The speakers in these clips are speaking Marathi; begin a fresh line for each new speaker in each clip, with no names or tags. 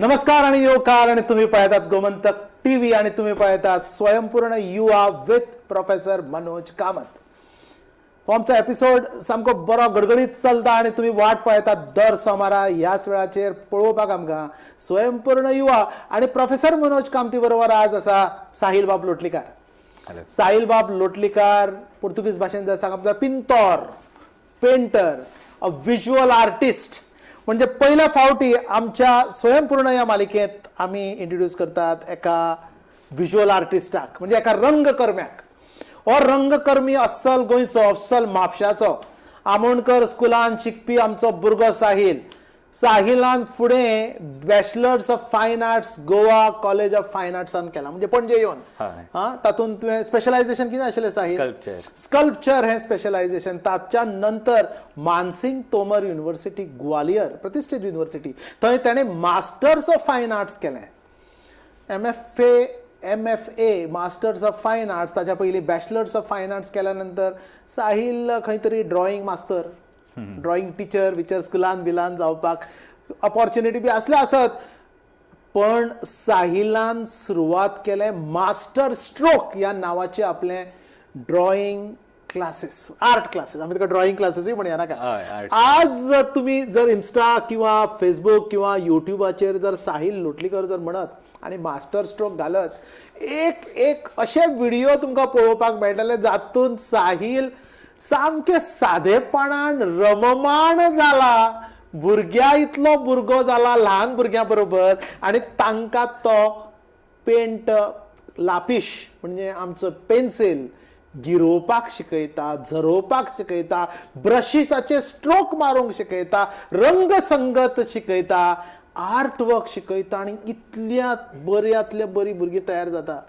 नमस्कार आणि योगकार आणि तुम्ही पाहतात गोमंतक टीव्ही आणि तुम्ही पाहतात स्वयंपूर्ण युवा विथ प्रोफेसर मनोज कामत. हो आमचा एपिसोड सामको बरो गडगडीत चलता आणि तुम्ही वाट पळयतात दर सोमारा ह्याच वेळाचेर पळोवपाक आमकां स्वयंपूर्ण युवा आणि प्रोफेसर मनोज कामती बरोबर आज आसा साहिल बाब लोटलीकार. साहिल बाब लोटलीकार पोर्तुगीज भाशेन जर सांगप जाल्यार पिंतोर, पेंटर, अ विज्युअल आर्टिस्ट. म्हणजे पहिल्या फावटी आमच्या स्वयंपूर्ण या मालिकेत आम्ही इंट्रोड्यूस करतात एका विज्युअल आर्टिस्टाक, म्हणजे एका रंगकर्म्याक. हो रंगकर्मी अस्सल गोंयचो, अस्सल म्हापशाचो आमोणकर स्कुलान शिकपी आमचो भुरगो साहिल. साहिलान फुडें बॅचलर्स ऑफ फायन आर्ट्स गोवा कॉलेज ऑफ फायन आर्ट्सान केला, म्हणजे पणजे येवन. तातूंत तुवें स्पेशलायझेशन कितें आशिल्लें साहिल? स्कल्पचर हें स्पेशलायझेशन. ताच्या नंतर मानसिंग तोमर युनिव्हर्सिटी ग्वालियर, प्रतिष्ठीत युनिव्हर्सिटी, थंय ताणें मास्टर्स ऑफ फायन आर्ट्स केलें. MFA मास्टर्स ऑफ फायन आर्ट्स. ताच्या पयलीं बॅचलर्स ऑफ फायन आर्ट्स केल्या नंतर साहिल खंय तरी ड्रॉइंग मास्तर, ड्रॉइंग टिचर स्कुलान बिलान जावपाक ऑपॉर्च्युनिटी बी असले आसत. पण साहिलान सुरवात केले मास्टर स्ट्रोक या नावाचे आपले ड्रॉइंग क्लासेस, आर्ट क्लासेस. आम्ही तुका ड्रॉइंग क्लासेसय म्हणया नाका. आज तुम्ही जर इन्स्टा किंवा फेसबुक किंवा युट्यूबाचेर जर साहिल लोटलीकर जर म्हणत आणि मास्टर स्ट्रोक घालत, एक असे व्हिडिओ तुमकां पळोवपाक मेळटले जातून साहिल सामके साधेपणान रममाण जाला, भुरग्या इतलो भुरगो जाला ल्हान भुरग्यां बरोबर. आणि तांकां तो पेंट लापिश म्हणजे आमचो पेन्सिल गिरोवपाक शिकयता, झरोवपाक शिकयता, ब्रशीसाचे स्ट्रोक मारूंक शिकयता, रंगसंगत शिकयता, आर्ट वर्क शिकयता आणि इतल्या बऱ्यांतले बरी भुरगीं तयार जाता.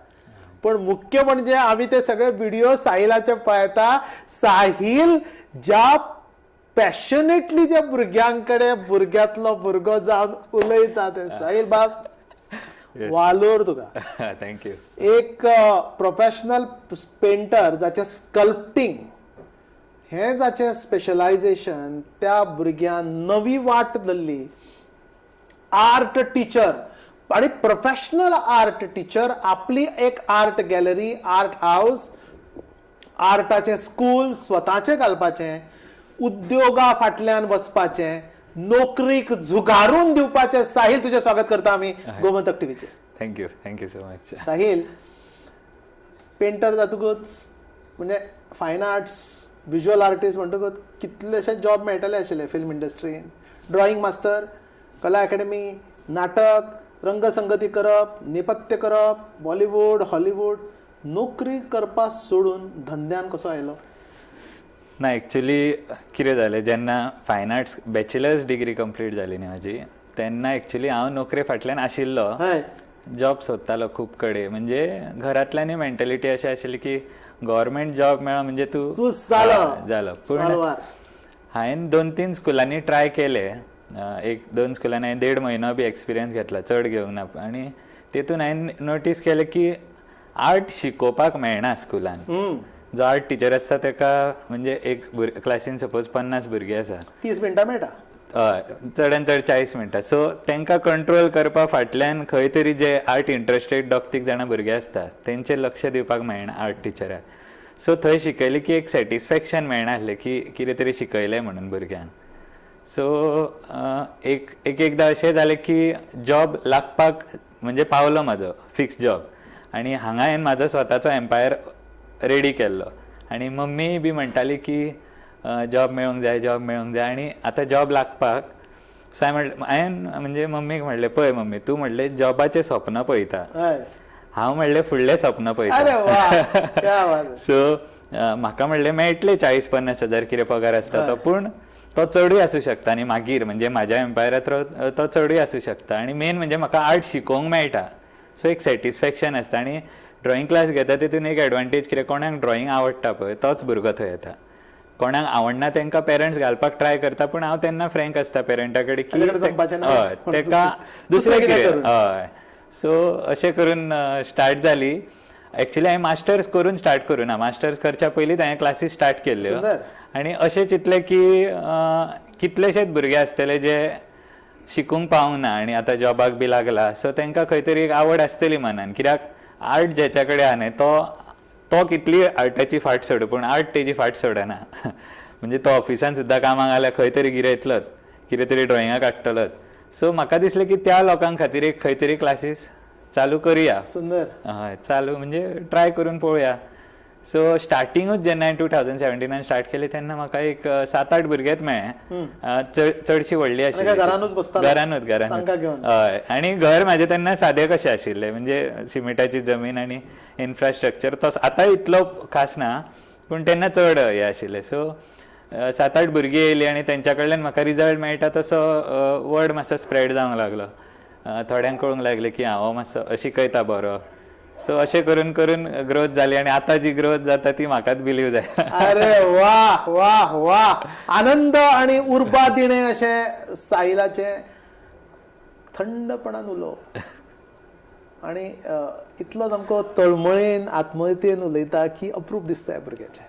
पण मुख्य म्हणजे आम्ही ते सगळे व्हिडिओ साहिलाचे पळयता. साहिल ज्या पॅशनेटली त्या भुरग्यांकडे भुरग्यातलो भुरगो जावन उलयता ते साहिल बाब वालोर तुका.
थँक्यू.
एक प्रोफेशनल पेंटर जाचे स्कल्पटिंग हे जाचे स्पेशलायझेशन, त्या भुरग्यान नवी वाट धरली. आर्ट टीचर आणि प्रोफेशनल आर्ट टीचर, आपली एक आर्ट गॅलरी, आर्ट हाऊस, आर्टाचे स्कूल स्वताचे घालपाचे, उद्योगा फाटल्यान वचपाचे, नोकरीक झुगारून दिवपाचे. साहिल तुझे स्वागत करता आम्ही गोमंतक टीव्हीचे.
Thank you so much.
Sahil painter जातकूच म्हणजे फायन आर्ट्स विज्युअल आर्टिस्ट म्हणटकूच कितलेशे जॉब मेळटले आशिल्ले फिल्म इंडस्ट्रीन. ड्रॉइंग मास्टर, कला अकॅडमी, नाटक, रंगसंगती करप, नेपथ्य करप, बॉलिवूड, हॉलिवूड. नोकरी करपा सोडून धंद्यान कसो आयलो?
ना एक्चुली कितें जालें, जेन्ना फायन आर्ट्स बॅचलर्स डिग्री कंप्लीट जाली न्ही म्हाजी, तेन्ना एक्चुली हांव नोकरे फाटल्यान आशिल्लो, जॉब सोदतालो खूब कडेन. म्हणजे घरांतल्यानूय मेंटेलिटी अशी आशिल्ली की गव्हर्मेंट जॉब मेळ्ळो म्हणजे तूं जालो. पूण हांवें 2-3 स्कुलांनी ट्राय केले. 1-2 स्कुलांनी हांवें 1.5 म्हयनो बी एक्सपिरियन्स घेतला, चड घेवंक ना. आनी तेतून हांवें नोटीस केलें की आर्ट शिकोवपाक मेळना स्कुलान. जो आर्ट टीचर आसता तेका म्हणजे एक क्लासीन सपोज 50 भुरगीं आसा,
30 मिनटां मेळटा.
चडान चड 40 मिनटां. सो तांकां कंट्रोल करपा फाटल्यान खंय तरी जे आर्ट इंट्रस्टेड 2-3 जाणां भुरगे आसता तेंचेर लक्ष दिवपाक मेळना आर्ट टिचराक. सो थंय शिकयलें की एक सॅटिस्फॅक्शन मेळनासलें की कितें तरी शिकयलें म्हणून भुरग्यांक. सो एकदां अशें जालें की जॉब लागपाक म्हणजे पावलो म्हाजो फिक्स जॉब. आनी हांगा हांवें म्हाजो स्वताचो एम्पायर रेडी केल्लो. आनी मम्मी बी म्हणटाली की जॉब मेळोंक जाय आनी आतां जॉब लागपाक. सो हांवें म्हणजे मम्मीक म्हणलें, पळय मम्मी, तूं म्हणलें जॉबाचें स्वप्न पळयता, हांव म्हणलें फुडलें स्वप्न पळयता. सो म्हाका म्हणलें मेळटले 40-50 हजार कितें पगार आसता तो, पूण तो चडूय आसूं शकता. आनी मागीर म्हणजे म्हाज्या एम्पायरांत तो चडूय आसूं शकता. आनी मेन म्हणजे म्हाका आर्ट शिकोवंक मेळटा. सो एक सॅटिस्फॅक्शन आसता. आनी ड्रॉइंग क्लास घेता तितून एक एडवांटेज कितें, कोणाक ड्रॉइंग आवडटा पळय तोच भुरगो थंय येता. कोणाक आवडना तांकां पेरंट्स घालपाक ट्राय करता. पूण हांव तेन्ना फ्रँक आसता पेरंटा कडेन की ताका दुसरें कितें. हय. सो अशें करून स्टार्ट जाली. एक्चुली हांवें मास्टर्स करून स्टार्ट करूं ना. मास्टर्स करच्या पयलींच हांवें क्लासीस स्टार्ट केल्ल्यो. आनी अशें चिंतलें की कितलेशेच भुरगे आसतले जे शिकूंक पावंक ना आनी आतां जॉबाक बी लागला, सो तांकां खंय तरी एक आवड आसतली मनान, कित्याक आर्ट जेच्या कडेन आहा न्हय तो कितली आर्टाची फाट सोड, पूण आर्ट तेजी फाट सोडना. म्हणजे तो ऑफिसान सुद्दां कामाक आल्यार खंय तरी गिरयतलोच, कितें तरी ड्रॉइंगाक काडटलोच. सो म्हाका दिसलें की त्या लोकांक खातीर एक खंय तरी क्लासीस चालू करुया.
सुंदर.
हय, चालू म्हणजे ट्राय करून पळोवया. सो स्टार्टिंगूच जेन्ना हांवें 2017 स्टार्ट केलें तेन्ना म्हाका एक 7-8 भुरगेच मेळ्ळे. चडशी व्हडली आशिल्ली,
घरानूच बसताले?
घरानूच. हय, आनी घर म्हाजें तेन्ना सादें कशें आशिल्लें, म्हणजे सिमेंटाची जमीन आनी इन्फ्रास्ट्रक्चर तो आतां इतलो खास ना, पूण तेन्ना चड हें आशिल्लें. सो 7-8 भुरगीं येयलीं आनी तेंच्या कडल्यान म्हाका रिजल्ट मेळटा तसो वर्ड मातसो स्प्रेड जावंक लागलो. थोड्यांक कळूंक लागलें की हांव मातसो शिकयता बरो. सो अशें करून करून ग्रोथ जाली आनी आतां जी ग्रोथ जाता ती म्हाकाच बिलीव जाय.
अरे वा वा वा, आनंद आणि उर्बा दिणे अशें साहिलाचे थंडपणान उलोवप. आणि इतलो सामको तळमळेन आत्महत्येन उलयता की अप्रूप दिसता ह्या भुरग्याचें.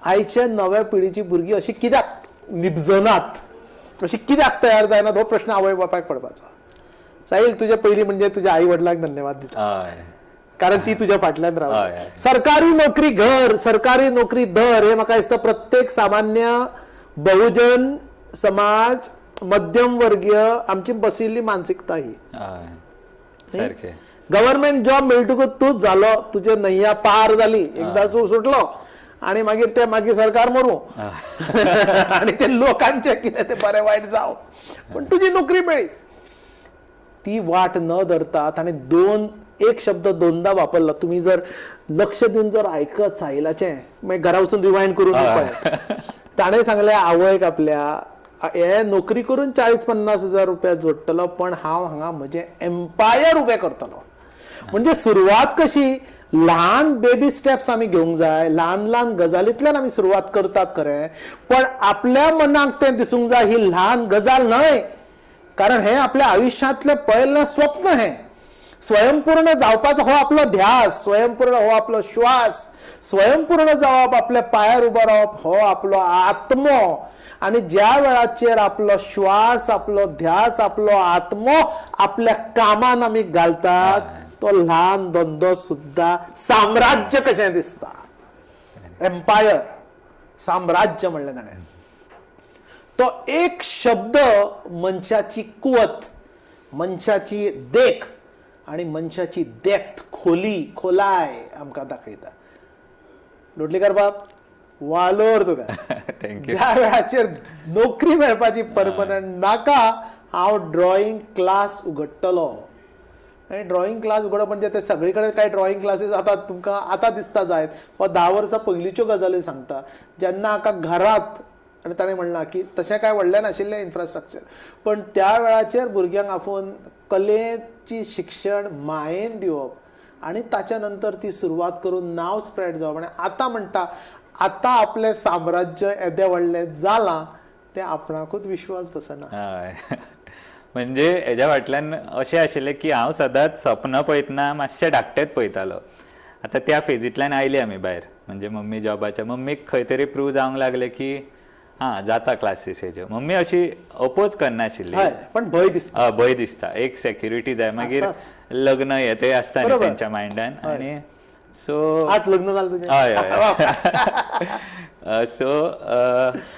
आयच्या नव्या पिढीची भुरगीं अशी कित्याक निबजनात, अशी कित्याक तयार जायनात, हो प्रश्न आवय बापायक पडपाचो. साहिल, तुझे पयलीं म्हणजे तुझ्या आई वडिलांक धन्यवाद दिता, कारण ती तुझ्या फाटल्यान रावली. सरकारी नोकरी घर, सरकारी नोकरी दर, हे म्हाका दिसता प्रत्येक सामान्य बहुजन समाज, मध्यम वर्गीय आमची बशिल्ली मानसिकता ही.
सारकें.
गव्हर्नमेंट जॉब मेळटकूच तूच जालो, तुजे नैया पार जाली, एकदा सुटलो आणि मागीर सरकार मरू आणि ते लोकांचे कितें ते बरें वायट जावं, पण तुजी नोकरी मेळ्ळी. ती वाट न धरतात आणि एक शब्द दोनदा वापरला. तुम्ही जर लक्ष देऊन जर ऐकत साहिलाचे, मागीर घरा वचून रिवायंड करून ताणें सांगलें आवयक आपल्या, हे नोकरी करून 40-50 हजार रुपया जोडटलो, पण हांव हांगा म्हजें एम्पायर उबें करतलो. म्हणजे सुरवात कशी, ल्हान बेबी स्टेप्स आमी घेवंक जाय, ल्हान ल्हान गजालींतल्यान आमी सुरवात करतात खरें, पण आपल्या मनाक तें दिसूंक जाय ही ल्हान गजाल न्हय, कारण हे आपल्या आयुष्यातले पयलें स्वप्न. हे स्वयंपूर्ण जावपाचो हो आपलो ध्यास, स्वयंपूर्ण हो आपलो श्वास, स्वयंपूर्ण जावप, आपल्या पायार उबो रावप हो आपलो आत्मो. आणि ज्या वेळाचेर आपलो श्वास, आपलो ध्यास, आपलो आत्मो आपल्या कामान आमी घालतात, तो ल्हान धंदो सुद्धा साम्राज्य कशें दिसता. एम्पायर, साम्राज्य म्हणलें ताणें. तो एक शब्द मनशाची कुवत, मनशाची देख आणि मनशाची डेप्थ, खोलाय आमकां दाखयता. लोटलीकर बाब, वालोर तुका. ज्या वेळाचेर नोकरी मेळपाची परमनंट नाका, हांव ड्रॉइंग क्लास उगडटलो. आणि ड्रॉइंग क्लास उगडप म्हणजे ते सगळी कडेन काय ड्रॉइंग क्लासीस आतां तुमकां आतां दिसता जायत, वा 10 वर्सां पयलींच्यो गजाली सांगता, जेन्ना हाका घरांत, आनी ताणें म्हणलां की तशें काय व्हडलें नाशिल्लें इन्फ्रास्ट्रक्चर, पण त्या वेळाचेर भुरग्यांक आफोवन कलेची शिक्षण मायेन दिवप आणि ताच्या नंतर ती सुरवात करून नांव स्प्रेड जावप. आणि आतां म्हणटा आतां आपलें साम्राज्य येदें व्हडलें जालां, तें आपणाकूच विश्वास बसना.
म्हणजे हेज्या फाटल्यान अशें आशिल्लें की हांव सदांच सपनां पळयतना मातशें धाकटेंच पळयतालो. आतां त्या फेजींतल्यान आयली आमी भायर, म्हणजे मम्मी जॉबाच्या. मम्मीक खंय तरी प्रूव जावंक लागलें की जाता क्लासीस हेज्यो. मम्मी अशी अपोज करनाशिल्ली,
पण भंय दिसता.
एक सेक्युरिटी जाय, मागीर लग्न हे ते आसता न्ही तेंच्या मायंडान. आनी सो
आज लग्न जालें तुजें?
हय हय. सो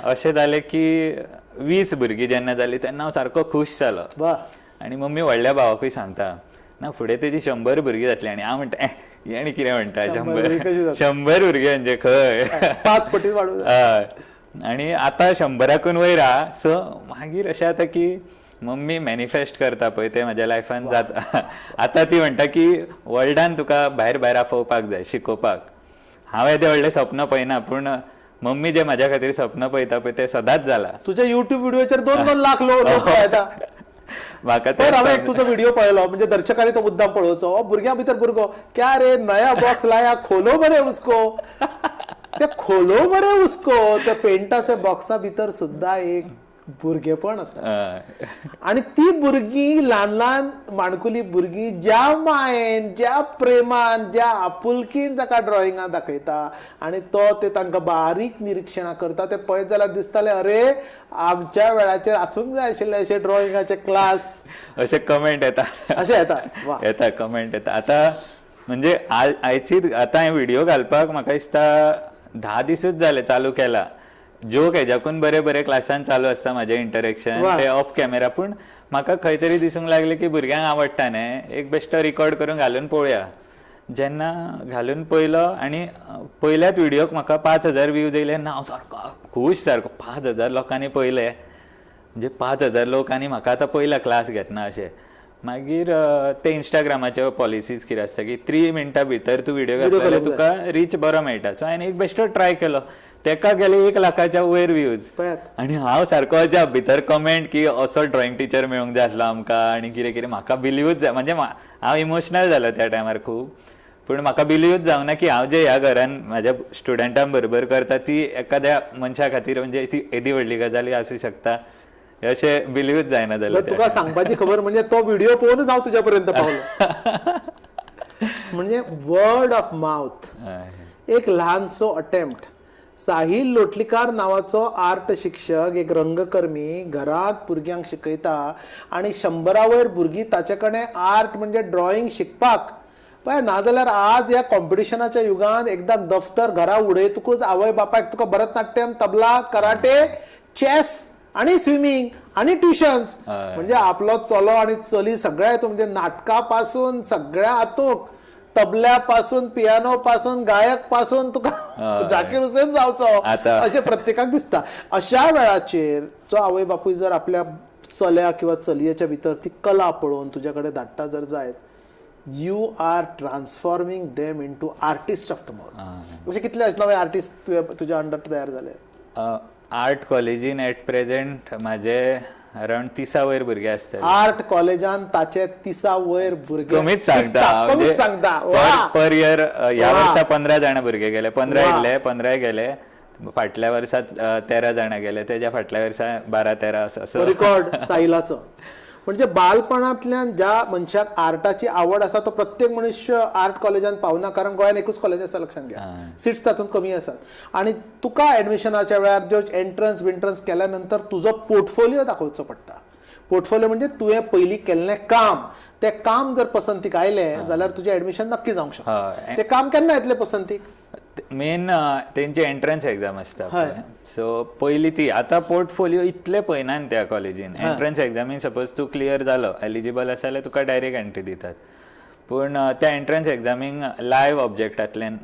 अशें जालें की 20 भुरगीं जेन्ना जालीं तेन्ना हांव सारको खूश जालो. आनी मम्मी व्हडल्या भावाकूय सांगता, ना फुडें तेजी 100 भुरगीं जातलीं. आनी हांव म्हणटा आनी कितें म्हणटा, 100 भुरगीं म्हणजे खंय,
5 पटी वाडून.
हय. आनी आतां 100कून वयर आहा. सो मागीर अशें जाता की मम्मी मॅनिफेस्ट करता पळय तें म्हज्या लायफान जाता. आतां ती म्हणटा की वर्ल्डान तुका भायर आफोवपाक जाय, शिकोवपाक. हांव येदें व्हडलें सपन पळयना, पूण मम्मी जे म्हाज्या खातीर सपन पळयता पळय तें सदांच जालां.
तुज्या युट्यूब व्हिडिओचेर 2-2 लाख लोक पळयता.
म्हाका
तर हांवें एक तुजो व्हिडिओ पळयलो, म्हणजे दर्शकांनी तो मुद्दाम पळोवचो. भुरग्यां भितर भुरगो, क्या रे नया बॉक्स लाया, खोलो मरे उसको. ते खोलो मरे उसको, त्या पेंटाच्या बॉक्सा भितर सुद्धा एक भुरगेपण आसा
हय.
आणि ती भुरगीं ल्हान ल्हान माणकुली भुरगीं ज्या मायेन ज्या प्रेमान ज्या आपुलकीन ताका ड्रॉइंगा दाखयता आणि तो ते तांकां बारीक निरीक्षणां करता ते पळयत जाल्यार दिसताले अरे आमच्या वेळाचेर आसूंक जाय आशिल्ले अशे ड्रॉइंगाचे क्लास
अशे कमेंट येता
अशे येता वा
येता कमेंट येता. आता म्हणजे आयची आता हांवें व्हिडिओ घालपाक म्हाका दिसता 10 दिसूच जाले चालू केला. जोक हेज्याकून बरे बरे क्लासान चालू आसता म्हाजे इंटरेक्शन ते ऑफ कॅमेरा. पूण म्हाका खंय तरी दिसूंक लागले की भुरग्यांक आवडटा न्ही, एक बेश्टो रिकॉर्ड करून घालून पळोवया. जेन्ना घालून पळयलो आनी पयल्याच व्हिडिओक म्हाका 5,000 व्ह्यूज येयले. हांव सारको खूश सारको 5,000 लोकांनी पळयले. म्हणजे 5,000 लोक आनी म्हाका आतां पयला क्लास घेतना अशें. मागीर ते इंस्टाग्रामाच्यो पॉलिसीज कितें आसता की 3 मिनटां भितर तूं व्हिडिओ घातलो जाल्यार तुका रीच बरो मेळटा. सो हांवें एक बेश्टो ट्राय केलो. तेका गेले 1 लाखाच्या वयर व्ह्यूज. आनी हांव सारको अजाप भितर कमेंट की असो ड्रॉइंग टीचर मेळूंक जाय आसलो आमकां आनी कितें कितें. म्हाका बिलीवूच जाय, म्हणजे हांव इमोशनल जालो त्या टायमार खूब. पूण म्हाका बिलीवूच जावना की हांव जे ह्या घरान म्हाज्या स्टुडंटां बरोबर करता ती एखाद्या मनशा खातीर म्हणजे ती येदी व्हडली गजाली आसूं शकता अशें बिलीवूच जायना जालें.
तुका सांगपाची खबर म्हणजे तो व्हिडिओ पळोवनूच हांव तुज्या पर्यंत पावलो. म्हणजे वर्ड ऑफ माउथ. एक ल्हानसो अटेम्प्ट. साहिल लोटलीकार नावाचो आर्ट शिक्षक, एक रंगकर्मी घरात भुरग्यांक शिकयता आणि 100 वयर भुरगीं ताचे कडेन आर्ट म्हणजे ड्रॉइंग शिकपाक पळय. नाजाल्यार आज ह्या कॉम्पिटिशनाच्या युगांत एकदा दफ्तर घरा उडयतकूच आवय बापायक तुका भरतनाट्यम, तबला, कराटे, चॅस आणि स्विमींग आणि ट्युशन्स म्हणजे आपलो चलो आणि चली सगळ्या हितून म्हणजे नाटका पासून सगळ्या हातूंक तबल्या पासून पियानो पासून गायक पासून तुका जाकीर हुसेन जावचो अशें प्रत्येकाक दिसता. अशा वेळाचेर जो आवय बापूय जर आपल्या चल्या किंवा चलयेच्या भितर ती कला पळोवन तुझ्या कडेन धाडटा जर जायत, you are transforming them into artist of tomorrow. अशे कितले नवे आर्टिस्ट तुज्या अंडर तयार जाले?
आर्ट कॉलेजीन एट प्रेझेंट म्हाजे अराउंड 30 वयर भुरगे आसतात.
आर्ट कॉलेजान ताचे 30 वयर भुरगे
कमीच सांगता पर इयर. ह्या वर्सा 15 जाण भुरगे गेले. 15 येयले, 15 गेले. फाटल्या वर्सात 13 जाण गेले. तेज्या फाटल्या वर्सा 12-13 असो
रिकॉर्ड साहिलाचो. म्हणजे बालपणांतल्यान ज्या मनशाक आर्टाची आवड आसा तो प्रत्येक मनुष्य आर्ट कॉलेजान पावना, कारण गोंयान एकूच कॉलेज आसा लक्षात घ्या. सिट्स तातूंत कमी आसात. आणि तुका ऍडमिशनाच्या वेळार जो एंट्रन्स बिंट्रन्स केल्या नंतर तुजो पोर्टफोलिओ दाखोवचो पडटा. पोर्टफोलिओ म्हणजे तुवें पयलीं केल्लें काम. ते काम जर पसंतीक आयलें जाल्यार तुजें ऍडमिशन नक्की जावंक शकता. ते काम केन्ना येतलें पसंतीक?
मेन तेंची एंट्रन्स एग्जाम आसता. सो पयली ती. आतां पोर्टफोलिओ इतले पळयनात त्या कॉलेजीन. एंट्रन्स एग्जामीन सपोज तूं क्लियर जालो, एलिजिबल आसा जाल्यार तुका डायरेक्ट एंट्री दितात. पूण त्या एंट्रन्स एग्जामीक लायव्ह ऑब्जेक्टांतल्यान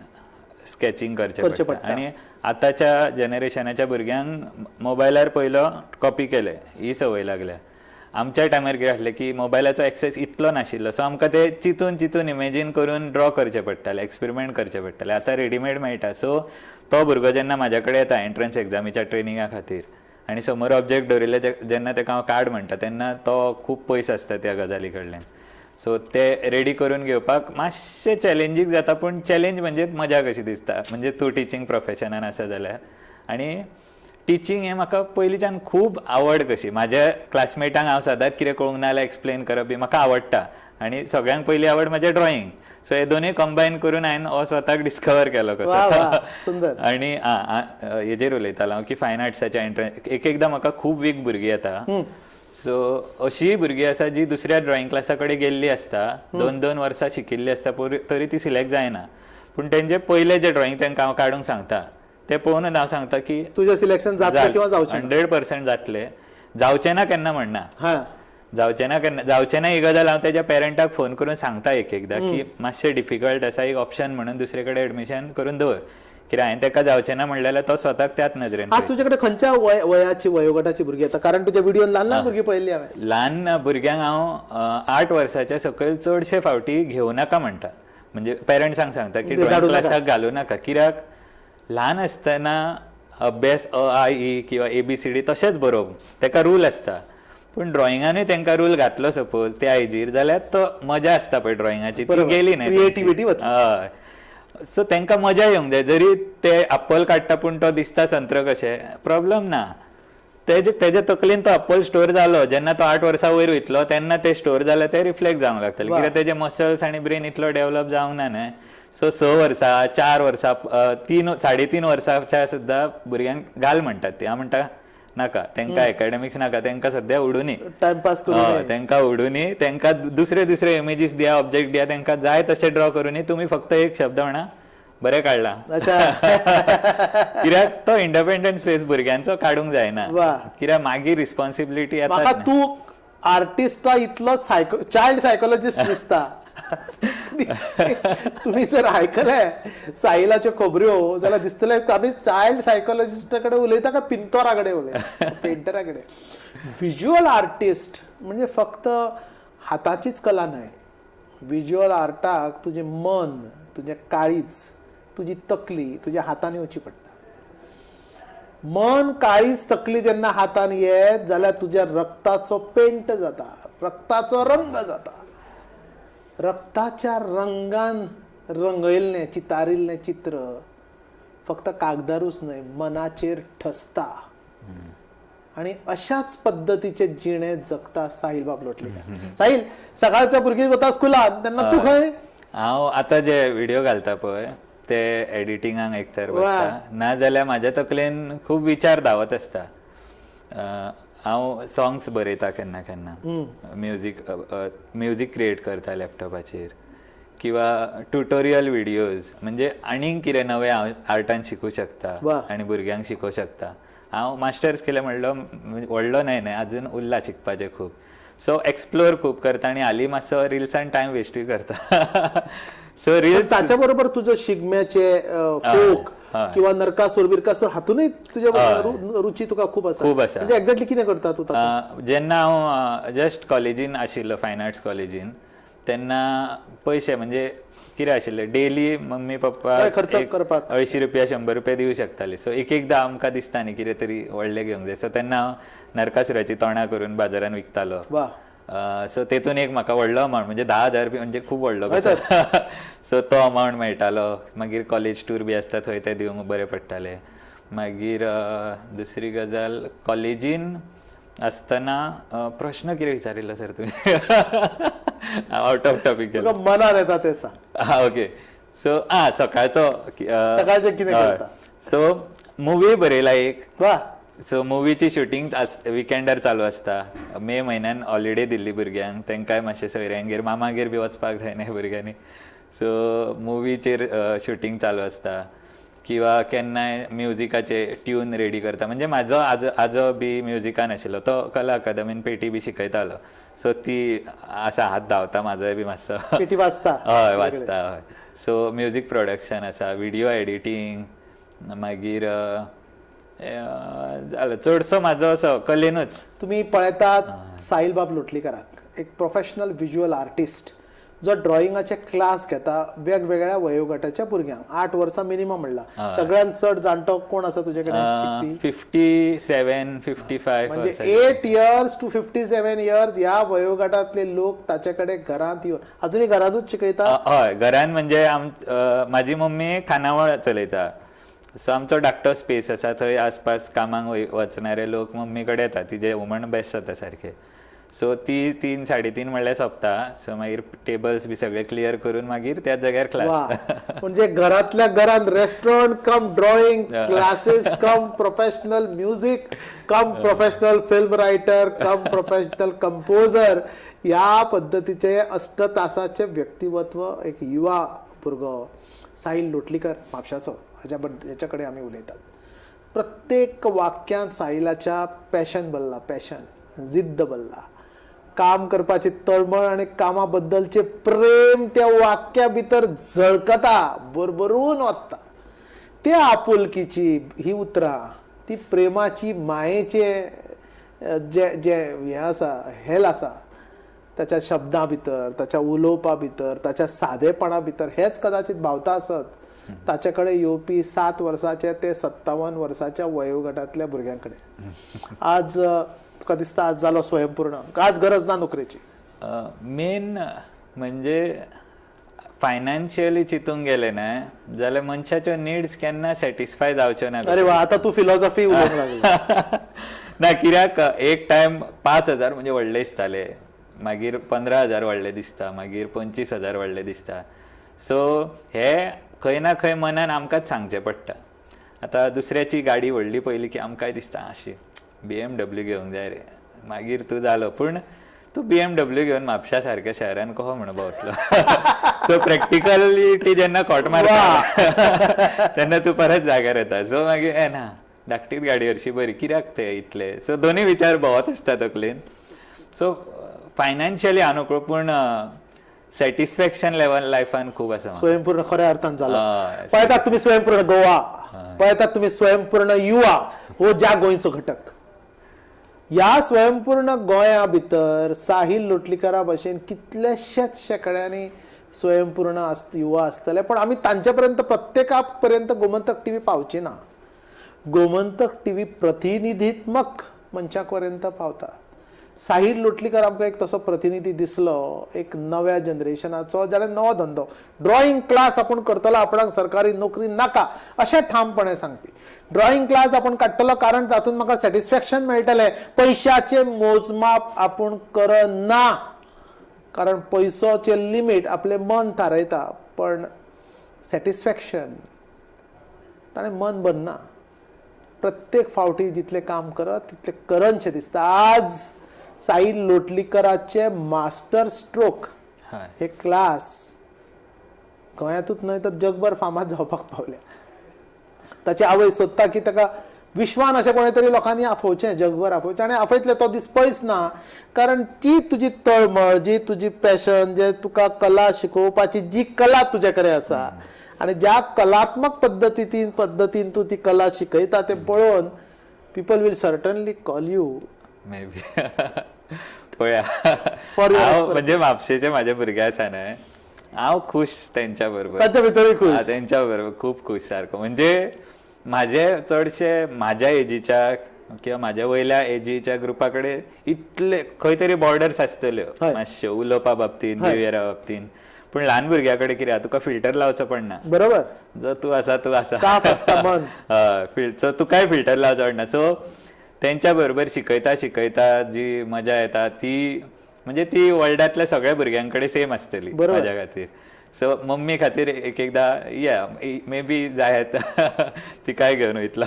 स्केचिंग करचें पडटा. आनी आतांच्या जनरेशनाच्या भुरग्यांक मोबायलार पयलो कॉपी केले ही संवय लागल्या. आमच्या टायमार कितें आसलें की मोबायलाचो एक्सेस इतलो नाशिल्लो. सो आमकां ते चिंतून चिंतून इमेजीन करून ड्रॉ करचें पडटालें, एक्सपेरिमेंट करचें पडटालें. आतां रेडीमेड मेळटा. सो तो भुरगो जेन्ना म्हाज्या कडेन येता एंट्रन्स एग्जामीच्या ट्रेनिंगा खातीर आनी समोर ऑब्जेक्ट दवरिल्ले जेन्ना ताका हांव कार्ड म्हणटा तेन्ना तो खूब पयस आसता त्या गजाली कडल्यान. सो ते रेडी करून घेवपाक मातशें चॅलेंजींग जाता. पूण चॅलेंज म्हणजे मजा कशी दिसता. म्हणजे तूं टिचींग प्रोफेशनान आसा जाल्यार. आनी टिचींग हें म्हाका पयलींच्यान खूब आवड कशी. म्हाज्या क्लासमेटांक हांव सदांच कितें कळूंक ना जाल्यार एक्सप्लेन करप बी म्हाका आवडटा. आनी सगळ्यांक पयली आवड म्हाजें ड्रॉइंग. सो हे दोनूय कंबायन करून हांवें हो स्वताक डिस्कवर केलो कसो. आनी हेजेर उलयतालो हांव की फायन आर्ट्साच्या एंट्रन्स एकदां म्हाका खूब वीक भुरगीं येता. सो अशीय भुरगीं आसा जी दुसऱ्या ड्रॉइंग क्लासा कडेन गेल्ली आसता, 2-2 वर्सां शिकिल्ली आसता, तरी ती सिलेक्ट जायना. पूण तेंचे पयले जे ड्रॉइंग तांकां हांव काडूंक सांगता ते पळोवनूच हांव सांगता की
तुजें सिलेक्शन जातलें किंवा जावचें
100% जातलें. जावचें ना केन्ना म्हणना. जावचें ना ही गजाल हांव तेज्या पेरंटाक फोन करून सांगता एकदां की मातशें डिफिकल्ट आसा, एक ऑप्शन म्हणून दुसरे कडेन एडमिशन करून दवर. कित्याक हांवें ताका जावचें ना म्हणलें जाल्यार तो स्वताक त्याच नजरेन.
आज तुजे कडेन खंयच्या वयाची वयोगटाची भुरगीं येता? कारण तुज्या व्हिडिओन ल्हान ल्हान भुरगीं पळयल्लीं हांवें.
ल्हान भुरग्यांक हांव 8 वर्साच्या सकयल चडशे फावटी घेवं नाका म्हणटा. म्हणजे पेरंट्सांक सांगता की ड्रॉइंग क्लासाक घालूं नाका. कित्याक ल्हान आसतना अभ्यास अ आ इ किंवा ABCD तशेंच बरोवप ताका रूल आसता. पूण ड्रॉइंगानूय तांकां रूल घातलो सपोज त्या एजीर जाल्यार तो मजा आसता पळय ड्रॉइंगाची ती गेली न्ही.
क्रिएटिविटी
हय. सो तांकां मजा येवंक जाय. जरी ते एप्पल काडटा पूण तो दिसता संत्र कशें, प्रॉब्लम ना. तेजे तकलेन तो अप्पल स्टोर जालो जेन्ना तो 8 वर्सां वयर वयतलो तेन्ना ते स्टोर जाले ते रिफ्लेक्ट जावंक लागतले कित्याक तेजे मसल्स आनी ब्रेन इतलो डेव्हलप जावंक ना न्हय. सो 6 वर्सां 4 वर्सां 3.5 वर्सांच्या सुद्दां भुरग्यांक घाल म्हणटात ती. हांव म्हणटा नाका, तांकां एकाडेमिक्स नाका, तांकां सद्या उडुनी
टाइमपास करून
तांकां उडुनी, तांकां दुसरे इमेजीस दिया, ऑब्जेक्ट दिया, तांकां जाय तशें ड्रॉ करुनी. तुमी फक्त एक शब्द म्हणा बरें काडला. कित्याक तो इंडिपेंडंट स्पेस भुरग्यांचो काडूंक जायना, कित्याक मागीर रिस्पॉन्सिबिलिटी
म्हाका तूं आर्टिस्टा इतलो चायल्ड सायकोलॉजिस्ट दिसता. तुम्ही जर आयकले साहिलाच्यो खबऱ्यो जाल्यार दिसतले आमी चायल्ड सायकोलॉजिस्टा कडेन उलयता काय पिंतोरा कडेन उलयता, पेंटरा कडेन. व्हिज्युअल आर्टिस्ट म्हणजे फक्त हाताचीच कला न्हय. व्हिज्युअल आर्टाक तुजें मन, तुजें काळीज, तुजी तकली तुज्या हातान येवची पडटा. मन, काळीज, तकली जेन्ना हातान येत जाल्यार तुज्या रक्ताचो पेंट जाता, रक्ताचो रंग जाता. रक्ताच्या रंगान रंगयल्लें चितारिल्लें चित्र फक्त कागदारूच न्हय मनाचेर ठसता. आणि अशाच पद्धतीचे जिणे जगता साहिल बाब लोटलीकर. साहिल, सकाळच्या भुरगीं वता स्कुलान तेन्ना तूं खंय?
हांव आतां जे व्हिडिओ घालता पळय ते एडिटिंगाक एक तर बसता, ना जाल्यार म्हाज्या तकलेन खूब विचार धांवत आसता. हांव सॉंग्स बरयता केन्ना केन्ना, म्युजीक क्रिएट करता लॅपटॉपाचेर, किंवा ट्युटोरियल व्हिडिओज म्हणजे आनीक कितें नवें हांव आर्टान शिकूं शकता आनी भुरग्यांक शिकोवं शकता. हांव मास्टर्स केलें म्हणलो व्हडलो न्हय अजून उरला शिकपाचें खूब. सो एक्सप्लोर खूब करता आनी हालीं मातसो रिल्सान टायम वेस्टूय करता. सो रिल्स
ताच्या बरोबर तुजो शिगम्याचे फोक किंवा नरकासूर बिरकासूर हातूनय तुज्या रुची तुका खूब आसा. म्हणजे एक्झॅक्टली कितें करता तूं?
जेन्ना हांव जस्ट कॉलेजीन आशिल्लो, फायन आर्ट्स कॉलेजीन, तेन्ना पयशे म्हणजे कितें आशिल्लें डेली मम्मी पप्पा
खर्च करपाक
80 रुपया 100 रुपया दिवं शकताले. सो एकदां आमकां दिसता न्ही कितें तरी व्हडलें घेवंक जाय. सो तेन्ना हांव नरकासुराची तोंडां करून बाजारान विकतालो. सो तेतून एक म्हाका व्हडलो अमावंट म्हणजे 10,000 रुपया म्हणजे खूब व्हडलो. सो तो अमावंट मेळटालो. मागीर कॉलेज टूर बी आसता थंय ते दिवंक बरें पडटाले. मागीर दुसरी गजाल, कॉलेजीन आसतना प्रश्न कितें विचारिल्लो सर तुमी? आउट ऑफ टॉपीक गेलो.
मनान येता ते सांग.
ओके. सो सकाळचो
कितें करता?
सो मुवी बरयला एक. सो मुवीची शुटींग विकेंडार चालू आसता. मे म्हयन्यान हॉलिडे दिल्ली भुरग्यांक, तांकांय मातशें सयऱ्यांगेर मामागेर बी वचपाक जाय न्हय भुरग्यांनी. सो मुवीचेर शुटींग चालू आसता, किंवा केन्नाय म्युजिकाचे ट्यून रेडी करता. म्हणजे म्हाजो आजो बी म्युजिकान आशिल्लो, तो कला अकादमीन पेटी बी शिकयतालो. सो ती आसा, हात धांवता म्हाजोय बी मातसो.
पेटी वाजता?
हय वाचता. हय. सो म्युजीक प्रोडक्शन आसा, व्हिडिओ एडिटींग, मागीर जालो चडसो म्हाजो असो कलेनूच.
तुम्ही पळयतात साहिल बाब लोटलीकराक, एक प्रोफेशनल व्हिज्युअल आर्टिस्ट जो ड्रॉइंगाचे क्लास घेता वेगवेगळ्या वयोगटाच्या भुरग्यांक. 8 वर्सां मिनिमम म्हणला. सगळ्यात चड जाणटो कोण आसा तुजे कडेन?
57, 55.
म्हणजे 8 years to 57 years ह्या वयोगटातले लोक ताचे कडेन घरांत येवन अजूनही घरांतूच शिकयता?
हय, घरान म्हणजे म्हाजी मम्मी खानावळ चलयता. सो आमचो धाकटो स्पेस आसा, थंय आसपास कामाक वचणारे लोक मम्मी कडेन येता. तिजे वुमन बेस्ट जाता सारखे. सो ती 3-3:30 म्हणल्यार सोंपता. सो मागीर टेबल्स बी सगळे क्लियर करून मागीर त्याच जाग्यार क्लास.
म्हणजे घरातल्या घरान रेस्टॉरंट कम ड्रॉइंग क्लासेस कम प्रोफेशनल म्युझिक कम प्रोफेशनल फिल्म रायटर कम प्रोफेशनल कंपोजर, ह्या पद्धतीचे 8 तासाचे व्यक्तिमत्व एक युवा भुरगो साहिल लोटलीकर म्हापशाचो, ह्याच्याकडे आम्ही उलयतात. प्रत्येक वाक्यांत साहिलाच्या पॅशन बल्ला, पॅशन जिद्द बल्ला, काम करपाची तळमळ आणि कामा बद्दलचे प्रेम त्या वाक्या भितर झळकता, भरभरून वता. ते आपुलकीची ही उतरां, ती प्रेमाची मायेचे जे हे आसा, हेल आसा त्याच्या शब्दां भितर, त्याच्या उलोवपा भितर, त्याच्या सादेपणा भितर, हेच कदाचित भावता आसत ताच्याकडे येवपी 7 वर्साचे ते 57 वर्साच्या वयोगटातल्या भुरग्यांकडे. आज तुका दिसता आज जालो स्वयंपूर्ण, आज गरज ना नोकरेची?
मेन म्हणजे फायनान्शियली चिंतूंक गेले ना जाल्यार मनशाच्यो निड्स केन्ना सॅटिस्फाय जावच्यो ना.
अरे वा, आता तू फिलॉसॉफी उलोवंक लागला.
ना कित्याक एक टायम 5,000 म्हणजे व्हडले दिसताले, मागीर 15,000 व्हडले दिसता, मागीर 25,000 व्हडले दिसता. सो हे खंय ना खंय मनान आमकांच सांगचें पडटा. आतां दुसऱ्याची गाडी व्हडली पयली की आमकांय दिसता अशी BMW घेवंक जाय रे, मागीर तूं जालो. पूण तूं BMW घेवन म्हापशा सारक्या शहरान कहो म्हणून भोंवतलो. सो प्रॅक्टिकलिटी जेन्ना खोट मारता तेन्ना तूं परत जाग्यार येता. सो मागीर ना धाकटीच गाडी हरशी बरी, कित्याक ते इतले. सो दोनूय विचार भोंवत आसता तकलेन. सो फायनान्शियली अनुकूळ पूण सॅटिस्फॅक्शन लेवल लायफान खूब आसा.
स्वयंपूर्ण खऱ्या अर्थान जाला. पळयतात तुम्ही स्वयंपूर्ण गोवा, पळयतात तुम्ही स्वयंपूर्ण युवा, हो ज्या गोंयचो घटक. ह्या स्वयंपूर्ण गोंया भितर साहिल लोटलीकरा भशेन कितलेशेच शेकड्यांनी स्वयंपूर्ण युवा आसतले, पण आमी तांचे पर्यंत प्रत्येका पर्यंत गोमंतक टीव्ही पावची ना. गोमंतक टीव्ही प्रतिनिधीत्मक मंचाक पर्यंत पावता. साहिल लोटलीकर आमकां एक तसो प्रतिनिधी दिसलो, एक नव्या जनरेशनाचो, जाणें नवो धंदो ड्रॉइंग क्लास आपूण करतलो, आपणाक सरकारी नोकरी नाका अशें ठामपणे सांगपी. ड्रॉइंग क्लास आपूण काडटलो कारण तातूंत म्हाका सॅटिस्फॅक्शन मेळटलें. पयशाचें मोजमाप आपूण करना, कारण पयसोचे लिमीट आपलें मन थारयता, पण सॅटिस्फॅक्शन ताणें मन भरना. प्रत्येक फावटी जितलें काम करत तितलें करनशें दिसता. आज साहिल लोटलीकराचे मास्टर स्ट्रोक हे क्लास गोंयांतूच न्हय तर जगभर फामाद जावपाक पावले. ताची आवय सोदता की ताका विश्वान अशें कोणे तरी लोकांनी आफोवचें, जगभर आफोवचें, आनी आफयतले तो दीस पयस ना. कारण ती तुजी तळमळ, जी तुजी पॅशन, जे तुका कला शिकोवपाची जी कला तुजे कडेन आसा आनी ज्या कलात्मक पद्दतीन तूं ती कला शिकयता तें पळोवन people will certainly call you.
Maybe पळया हांव म्हणजे म्हापशेचे म्हाजे भुरगे आसा न्हय, हांव खूश तेंच्या बरोबर.
ताच्या भितरूय खूश.
तेंच्या बरोबर खूब खूश सारको. म्हणजे म्हाजे चडशे म्हाज्या एजीच्या किंवा म्हाज्या वयल्या एजीच्या ग्रुपा कडेन इतले खंय तरी बॉर्डर्स आसतल्यो मातश्यो उलोवपा बाबतींत, बिहेवियरा बाबतींत. पूण ल्हान भुरग्या कडेन कितें तुका फिल्टर लावचो पडना.
बरोबर.
जो तूं आसा तूं आसा,
साफ आसता मन.
सो तुकाय फिल्टर लावचो पडना. सो तेंच्या बरोबर शिकयता जी मजा येता ती म्हणजे ती वर्ल्डांतल्या सगळ्या भुरग्यां कडेन सेम आसतली म्हाज्या खातीर. सो मम्मी खातीर एक एकदां या मे बी जाय तिकाय घेवन वयतलो.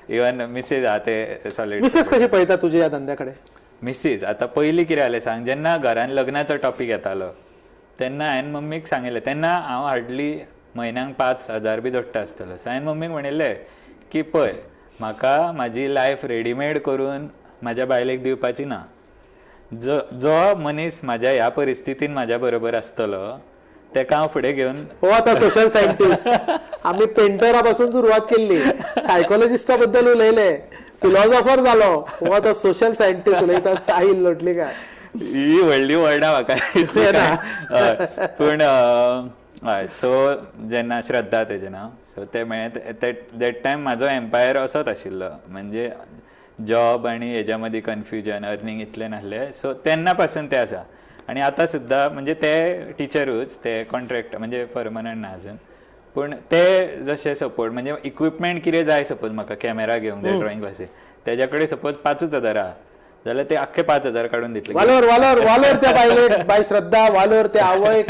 इवन मिसेस आहा ते सॉलिड.
मिसेस कशी पळयता तुजे ह्या धंद्या कडेन?
मिसेस आतां पयलीं कितें जालें सांग, जेन्ना घरान लग्नाचो टॉपीक येतालो तेन्ना हांवें मम्मीक सांगिल्लें, तेन्ना हांव हार्डली म्हयन्याक 5,000 बी जोडटा आसतलो. सो हांवें मम्मीक म्हणिल्लें की पळय म्हाका म्हाजी लायफ रेडीमेड करून म्हाज्या बायलेक दिवपाची ना. जो मनीस म्हाज्या ह्या परिस्थितीन म्हाज्या बरोबर आसतलो तेका हांव फुडें घेवन.
हो आतां सोशल सायंटिस्ट. आमी पेंटरा पासून सुरवात केल्ली, सायकोलॉजिस्टा बद्दल उलयले, फिलॉसॉफर जालो, हो आतां सोशल सायंटिस्ट उलयता साहिल लोटलीकर.
ही व्हडली वर्डां म्हाका. पूण हय. सो जेन्ना श्रद्धा तेजें नांव, सो ते दॅट टायम म्हाजो एम्पायर असोच आशिल्लो. म्हणजे जॉब आनी हेज्या मदीं कन्फ्युजन, अर्निंग इतलें नासलें. सो तेन्ना पासून ते आसा. आनी आतां सुद्दां म्हणजे ते टिचरूच, ते कॉन्ट्रॅक्ट म्हणजे परमनंट ना अजून. पूण ते जशे सपोर्ट म्हणजे इक्विपमेंट कितें जाय, सपोज म्हाका कॅमेरा घेवंक जाय ड्रॉइंग क्लासीक, तेज्या कडेन सपोज 5,000 आहा जाल्यार ते आख्खे 5,000 काडून दितले.
वालोर त्या बायलेक, बाय श्रद्धा, वालोर त्या आवयक,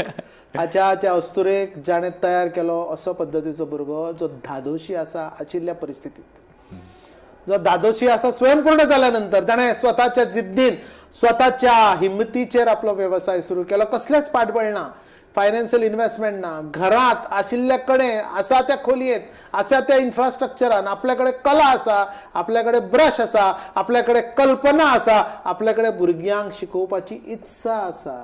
त्या अस्तुरेक जाणें तयार केलो असो पद्दतीचो भुरगो जो धादोशी आसा आशिल्ल्या परिस्थितीत. जो धादोशी आसा स्वयंपूर्ण जाल्या नंतर ताणें स्वताच्या जिद्दीन, स्वताच्या हिम्मतीचेर आपलो वेवसाय सुरू केलो. कसलेच पाठबळ ना, फायनान्शियल इन्व्हेस्टमेंट ना, घरांत आशिल्ले कडेन आसा त्या खोलयेंत, आसा त्या इन्फ्रास्ट्रक्चरान आपल्या कडेन कला आसा, आपल्या कडेन ब्रश आसा, आपल्या कडेन कल्पना आसा, आपल्या कडेन भुरग्यांक शिकोवपाची इत्सा आसा.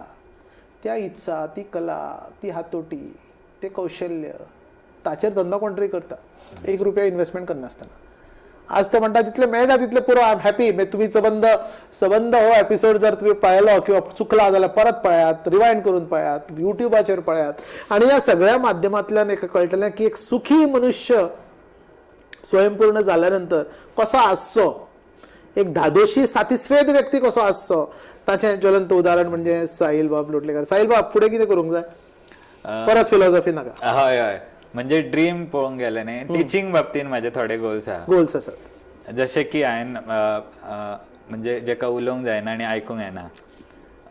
त्या इत्सा, ती कला, ती हातोटी, ते कौशल्य, ताचेर धंदो कोण तरी करता, 1 रुपया इन्व्हेस्टमेंट करनासतना. आज तो म्हणटा जितले मेळटा तितले पुरो आय एम हॅपी. तुम्ही सबंद हो एपिसोड जर तुम्ही पळयलो किंवा चुकला जाल्यार परत पळयात, रिवायंड करून पळयात, युट्यूबाचेर पळयात. आणि या सगळ्या माध्यमांतल्यान एक कळटलें की एक सुखी मनुष्य स्वयंपूर्ण जाल्यानंतर कसो आसचो, एक धादोशी सॅटिस्फायड व्यक्ती कसो आसचो, ताचें ज्वलंत उदाहरण म्हणजे साहिल बाब लोटलीकर. साहिल बाब फुडें कितें करूंक जाय? परत फिलॉसॉफी नाका.
हय हय. म्हणजे ड्रीम पळोवंक गेले न्ही, टिचींग बाबतींत म्हाजे थोडे गोल्स आसा.
गोल्स आसात.
जशें की हांवें म्हणजे जेका उलोवंक जायना आनी आयकूंक येना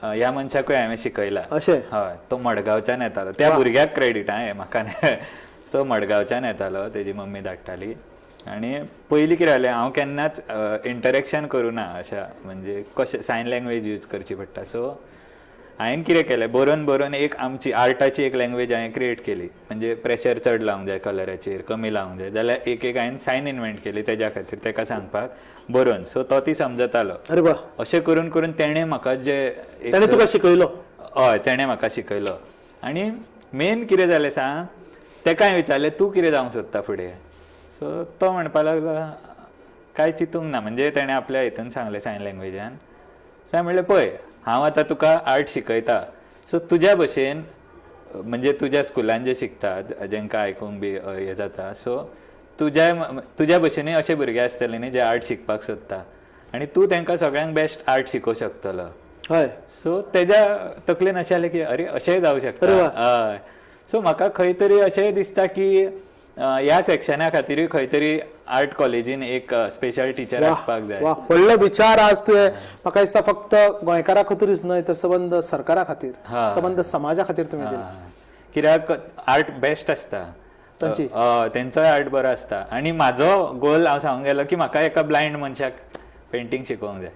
ह्या मनशाकूय हांवें शिकयला.
अशें
हय, तो मडगांवच्यान येतालो. त्या भुरग्याक क्रेडीट हें म्हाका न्हय. तो मडगांवच्यान येतालो, तेजी मम्मी धाडटाली. आनी पयलीं कितें जालें, हांव केन्नाच इंटरेक्शन करूं ना अशा म्हणजे कशें सायन लँग्वेज यूज करची पडटा. सो हांवें कितें केलें, बरोवन बरोवन एक आमची आर्टाची एक लँग्वेज हांवें क्रिएट केली. म्हणजे प्रेशर चड लावंक जाय कलराचेर, कमी लावंक जाय जाल्यार एक हांवें सायन इन्व्हेंट केली तेज्या खातीर, ताका सांगपाक बरोवन. सो तो ती समजतालो.
अरे वा,
अशें करून करून तेणें म्हाका
ताणें तुका शिकयलो.
हय, तेणें म्हाका शिकयलो. आनी मेन कितें जालें सांग, ताकाय विचारलें तूं कितें जावंक सोदता फुडें. सो तो म्हणपाक लागलो कांय चिंतूंक ना. म्हणजे ताणें आपल्या हितून सांगलें सायन लँग्वेजान. सो हांवें म्हणलें पळय, हांव आतां तुका आर्ट शिकयता. सो तुज्या भशेन म्हणजे तुज्या स्कुलान जे शिकतात जेंकां आयकूंक बी हें जाता, सो तुज्या भशेनूय अशे भुरगे आसतले न्ही जे आर्ट शिकपाक सोदता आनी तूं तांकां सगळ्यांक बेस्ट आर्ट शिकोवंक शकतलो.
हय,
सो तेज्या तकलेन अशें जालें की अरे अशेंय जावं शकता. हय. सो म्हाका खंय तरी अशें दिसता की ह्या सेक्शना खातीरूय खंय तरी आर्ट कॉलेजीन एक स्पेशल टीचर आसपाक जाय.
वा, व्हडलो विचार आज तुवें म्हाका दिसता फक्त गोंयकारा खातीरूच न्हय तर सबंद सरकारा खातीर, सबंद समाजा खातीर तुवें दिला.
कित्याक आर्ट बेस्ट आसता,
तांची
तेंचोय आर्ट बरो आसता. आनी म्हाजो गोल हांव सांगूंक गेलो की म्हाका एका ब्लायंड मनशाक पेंटींग शिकोवंक जाय.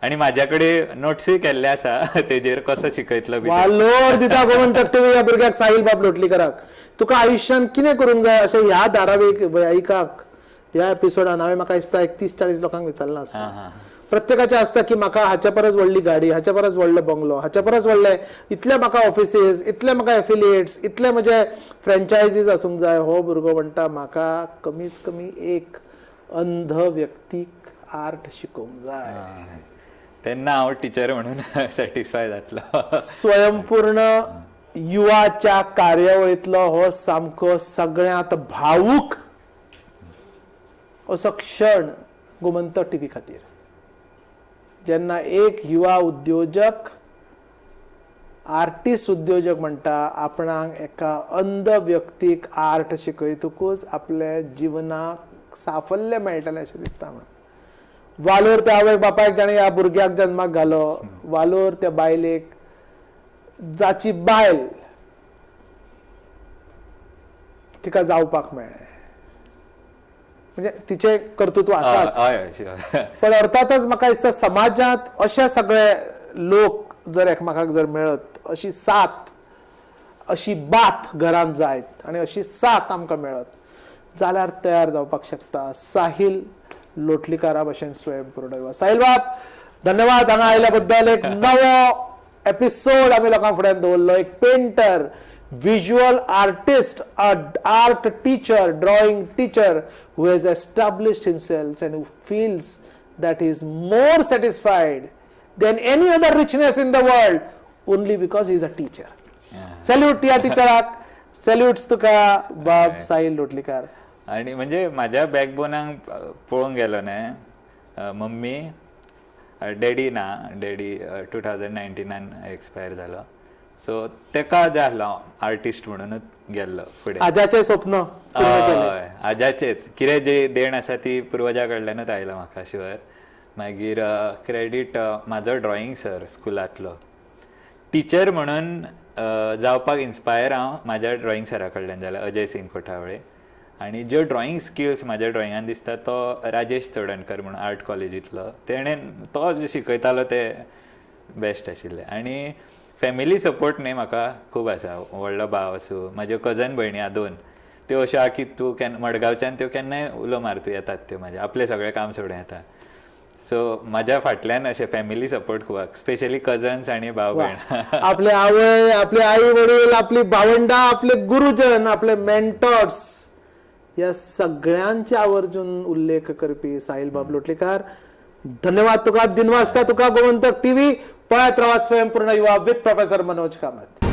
आनी म्हाज्या कडेन नोट्सूय केल्ले आसा तेजेर कसो शिकयतलो बी.
वालोर दिता गोमंतक टीव्ही ह्या भुरग्याक साहिल बाब लोटलीकराक. तुका आयुश्यान कितें करूंक जाय अशें ह्या धारावाहिकाक ह्या एपिसोडान हांवें म्हाका दिसता 31-40 लोकांक विचारला आसता. प्रत्येकाचें आसता की म्हाका हाच्या परस व्हडली गाडी, हाच्या परस व्हडलो बंगलो, हाच्या परस व्हडले इतले म्हाका ऑफिसीस, इतले म्हाका एफिलिएट्स, इतले म्हजे फ्रँचायजीस आसूंक जाय. हो भुरगो म्हणटा म्हाका कमीच कमी एक अंध व्यक्तीक आर्ट शिकोवंक जाय.
तेन्ना हांव टिचर म्हणून सॅटिस्फाय जातलो.
स्वयंपूर्ण युवाच्या कार्यावळींतलो हो सामको सगळ्यांत भावूक असो क्षण गोमंतक टीव्ही खातीर. जेन्ना एक युवा उद्योजक, आर्टिस्ट उद्योजक म्हणटा आपणाक एका अंध व्यक्तीक आर्ट शिकयतकूच आपल्या जिवनाक साफल्य मेळटलें अशें दिसता. वालोर त्या आवय बापायक जाणें ह्या भुरग्याक जन्माक घालो, वालोर त्या बायलेक जाची बायल तिका जावपाक मेळ्ळें. म्हणजे तिचे कर्तृत्व आसाच, पण अर्थातच म्हाका दिसता समाजांत अशे सगळे लोक जर एकामेकाक जर मेळत, अशी साथ, अशी बात घरांत जायत आनी अशी साथ आमकां मेळत जाल्यार तयार जावपाक शकता साहिल लोटलीकारा भशेन स्वयंपूर्ण युवा. साहिल बाब, धन्यवाद हांगा आयल्या बद्दल. एक नवो एपिसोड आमी लोकां फुड्यान दवरलो. एक painter, visual artist, an art teacher, drawing teacher who has established himself and who feels that he is more satisfied than any other richness in the world only because he is a teacher. Salute या टिचराक, सॅल्यूट्स तुका बाब साहिल लोटलीकार.
आणि म्हणजे म्हाज्या बॅकबोनाक पळोवंक गेलो न्हय, मम्मी डॅडी ना, डॅडी 2019 एक्सपायर जालो. सो तेका जाय आसलो आर्टिस्ट म्हणूनच गेल्लो फुडें.
आजाचें स्वप्न.
हय, आजाचेच कितें जी देण आसा ती पुर्वजा कडल्यानूच आयला म्हाका शिवर. मागीर क्रेडीट म्हाजो ड्रॉइंग सर स्कुलांतलो. टीचर म्हणून जावपाक इन्स्पायर हांव म्हाज्या ड्रॉइंग सरा कडल्यान जालें, अजय सिंग कोठावळे. आनी ज्यो ड्रॉइंग स्किल्स म्हाज्या ड्रॉइंगान दिसता तो राजेश चोडणकर म्हणून आर्ट कॉलेजींतलो, तेणें तो जो शिकयतालो ते बेस्ट आशिल्ले. आनी फॅमिली सपोर्ट न्ही म्हाका खूब आसा. व्हडलो भाव आसूं, म्हाज्यो कजन भयणी आहा 2, त्यो अश्यो आहा की तूं मडगांवच्यान त्यो केन्नाय उलो मारतू येतात, त्यो म्हाजे आपलें सगळें काम सोडून येता. सो म्हाज्या फाटल्यान अशें फॅमिली सपोर्ट खूब, स्पेशली कजन्स आनी भाव भयण.
आपले आवय, आपले आई वडील, आपली भावंडा, आपले गुरुजन, आपले मेंटॉर्स, ह्या सगळ्यांचे आवर्जून उल्लेख करपी साहिल बाब लोटलीकार. धन्यवाद तुका. दिन वाजता तुका गोमंतक टीव्ही पळयत रावात स्वयंपूर्ण युवा विथ प्रोफेसर मनोज कामत.